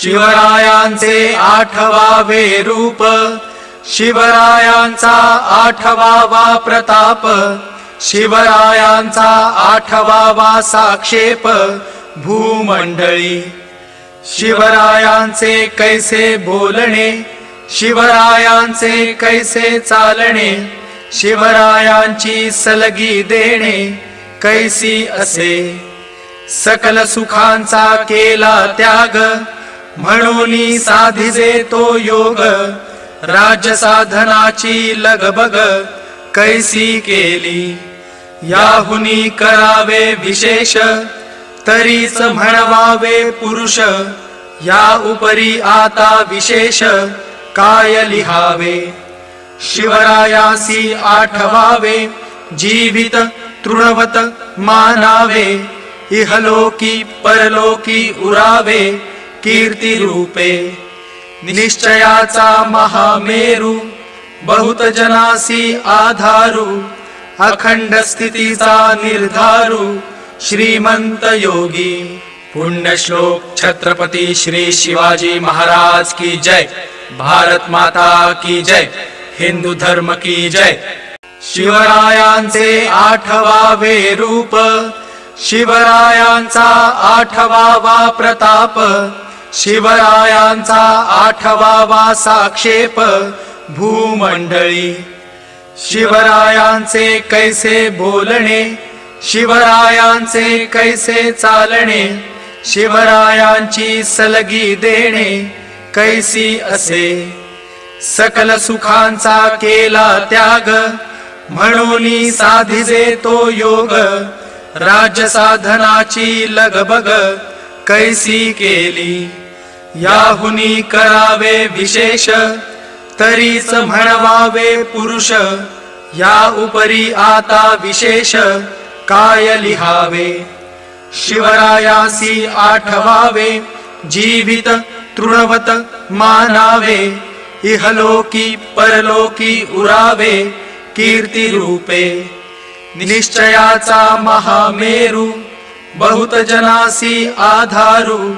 शिवरायांचे आठवावे रूप, शिवरायांचा आठवावा प्रताप, शिवरायांचा आठवावा साक्षेप भूमंडळी। शिवरायांचे कैसे बोलणे, शिवरायांचे कैसे चालणे, शिवरायांची सलगी देणे कैसी असे। सकल सुखांचा केला त्याग, म्हणून साधिजे तो योग, राज्य साधनाची लगबग कैसी केली। याहुनी करावे विशेष, तरीच म्हणवावे पुरुष, या उपरी आता विशेष काय लिहावे। शिवरायासी आठवावे, जीवित तृणवत मानावे, इहलोकी परलोकी उरावे कीर्ती रूपे। निश्चयाचा महामेरू, बहुत जनासी आधारू, अखंड स्थितीचा निर्धारू श्रीमंत योगी। पुण्य श्लोक छत्रपती श्री शिवाजी महाराज की जय। भारत माता की जय। हिंदू धर्म की जय। शिवरायांचे आठवावे रूप, शिवरायांचा आठवावा प्रताप, शिवरायांचा आठवावा साक्षेप भूमंडळी। शिवरायांचे कैसे बोलणे, शिवरायांचे कैसे चालणे, शिवरायांची सलगी देणे कैसी असे। सकल सुखांचा केला त्याग, म्हणून साधिजे तो योग, राज्य साधनाची लगबग कैसी केली। याहुनी करावे विशेष, तरीच म्हणवावे पुरुष, या उपरी आता विशेष काय लिहावे। शिवरायासी आठवावे, जीवित तृणवत मानावे, इहलोकी परलोकी उरावे कीर्ती रूपे। निश्चयाचा महामेरू, बहुत जनासी आधारू,